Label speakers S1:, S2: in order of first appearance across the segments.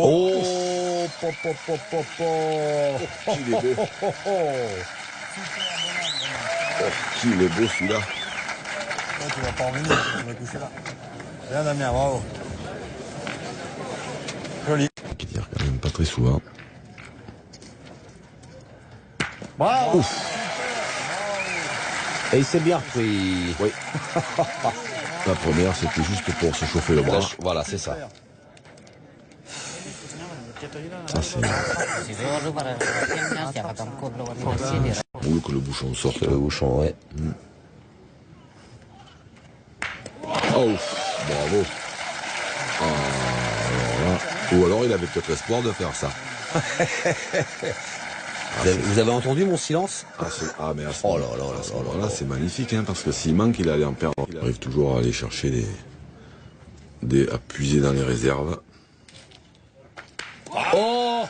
S1: Oh, pop, pop, pop, pop, pop.
S2: Oh, qu'il est beau. Oh, qu'il est beau celui-là.
S1: Là, tu vas pas en venir, tu vas coucher là. Bien, Damien, bravo. Joli.
S2: Qui tire quand même pas très souvent.
S1: Bravo.
S2: Ouf.
S3: Et il s'est bien repris.
S2: Oui. La première, c'était juste pour se chauffer le bras.
S3: Voilà, c'est ça.
S2: Ça, c'est... Ou que le bouchon sorte.
S3: Le bouchon, ouais.
S2: Oh, bravo. Ah, alors là... Ou alors il avait peut-être l'espoir de faire ça.
S3: Vous avez entendu mon silence?
S2: Mais à ce
S3: oh là là
S2: moment-là, c'est magnifique, hein, parce que s'il manque, il allait en perdre. Il arrive toujours à aller chercher à puiser dans les réserves.
S3: Oh,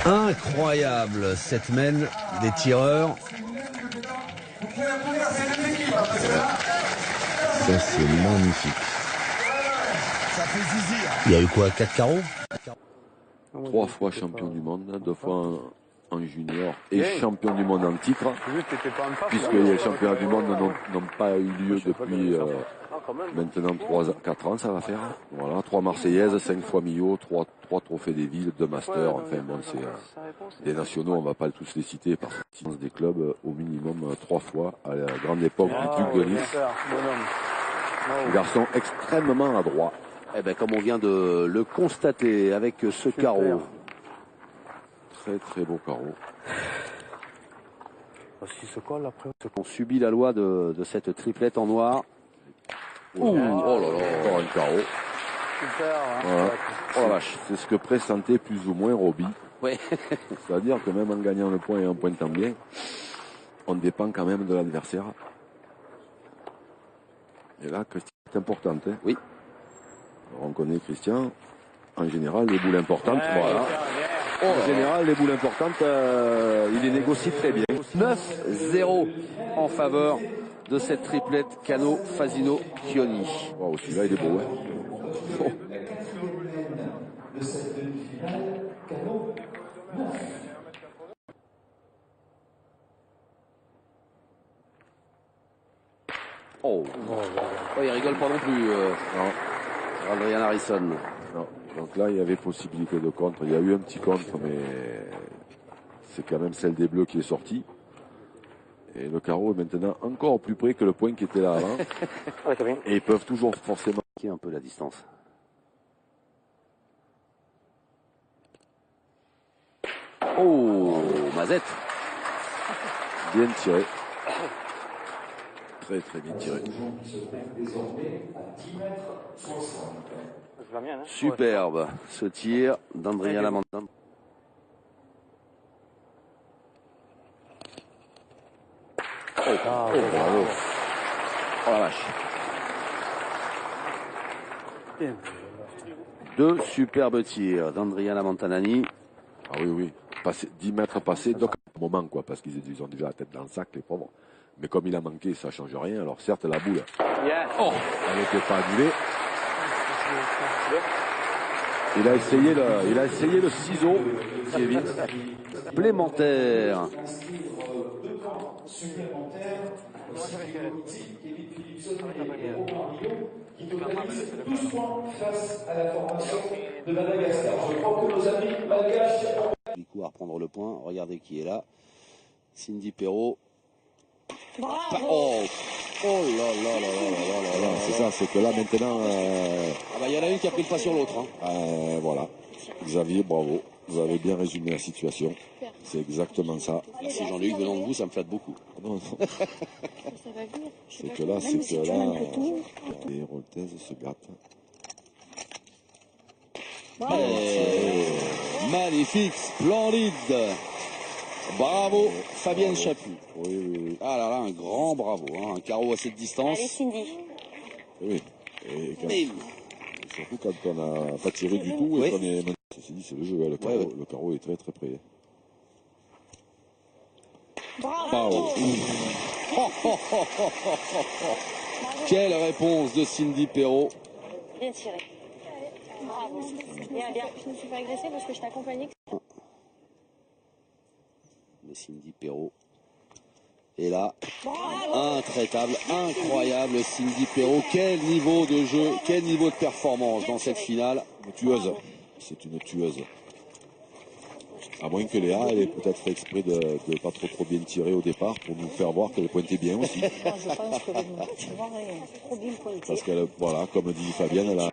S3: incroyable cette mène des tireurs.
S2: Ça, c'est magnifique.
S3: Il y a eu quoi, 4 carreaux?
S2: 3 fois champion du monde, 2 fois en junior et champion du monde en titre, puisque les championnats du monde n'ont pas eu lieu depuis maintenant 4 ans, ça va faire. Voilà, 3 Marseillaises, 5 fois Millau, 3 trophées des villes, 2 masters, enfin bon, c'est des nationaux, on va pas tous les citer, parce que des clubs au minimum 3 fois à la grande époque du Duc de Nice. Un garçon extrêmement adroit.
S3: Eh ben, comme on vient de le constater avec ce carreau.
S2: Très très beau carreau.
S3: On subit la loi de cette triplette en noir.
S2: Oh là là, encore un carreau.
S4: Super.
S2: Voilà. Oh la vache, c'est ce que pressentait plus ou moins Roby.
S3: Ouais.
S2: C'est-à-dire que même en gagnant le point et en pointant bien, on dépend quand même de l'adversaire. Et là, Christian est importante. Hein.
S3: Oui.
S2: Alors, on connaît Christian. En général, les boules importantes, voilà. En général, les boules importantes, il les négocie très bien.
S3: 9-0 en faveur de cette triplette Cano, Fasino, Chioni.
S2: Wow, celui-là, il est beau. Hein.
S3: Oh, il rigole pas non plus.
S2: Non.
S3: Adrian Harrison.
S2: Non. Donc là, il y avait possibilité de contre. Il y a eu un petit contre, mais c'est quand même celle des Bleus qui est sortie. Et le carreau est maintenant encore plus près que le point qui était là avant. Et ils peuvent toujours forcément
S3: Qui est un peu la distance. Oh, Mazette.
S2: bien tiré. Très très bien tiré.
S3: Superbe ce tir d'Andrea Lamanta.
S2: Bravo.
S3: Oh la vache. 2 superbes tirs d'Andrea Lamantanani.
S2: Ah oui, oui. 10 mètres passés, donc un moment, quoi, parce qu'ils ont déjà la tête dans le sac, les pauvres. Mais comme il a manqué, ça ne change rien. Alors certes, la boule, elle n'était pas annulée. Il a essayé le ciseau, Kevin.
S3: Supplémentaire.
S5: Qui totalise 12 points face à la formation de Madagascar. Je crois que nos amis malgaches ont...
S3: Du coup, à reprendre le point. Regardez qui est là. Cindy Perrault. Oh là là là là là là là.
S2: C'est ça, c'est que là maintenant...
S3: Ah bah il y en a une qui a pris le pas sur l'autre. Hein.
S2: Voilà. Xavier, bravo. Vous avez bien résumé la situation. C'est exactement ça.
S3: Merci Jean-Luc, venant de vous, ça me flatte beaucoup.
S2: Non, non.
S6: Ça va venir.
S2: C'est que là, les Roltaises se grattent.
S3: Magnifique, splendide. Bravo, Fabienne Chapuis.
S2: Oui.
S3: Ah là là, un grand bravo. Hein. Un carreau à cette distance.
S6: Allez, Cindy.
S2: Oui. Et surtout quand on n'a pas tiré du tout et qu'on est... Ceci dit, c'est le jeu. Hein. Le carreau est très très près.
S6: Bravo.
S3: Quelle réponse de Cindy Perrault.
S6: Bien tiré. Bravo. Bien, bien. Je me suis fait agresser parce que je t'ai accompagné.
S3: De Cindy Perrault. Et là, intraitable, incroyable Cindy Perrault. Quel niveau de jeu, quel niveau de performance dans cette finale.
S2: Une tueuse. C'est une tueuse. À moins que Léa, elle ait peut-être fait exprès de ne pas trop bien tirer au départ pour nous faire voir qu'elle pointait bien aussi.
S4: Je pense que le trop bien pointé.
S2: Parce qu'elle, voilà, comme dit Fabienne, elle a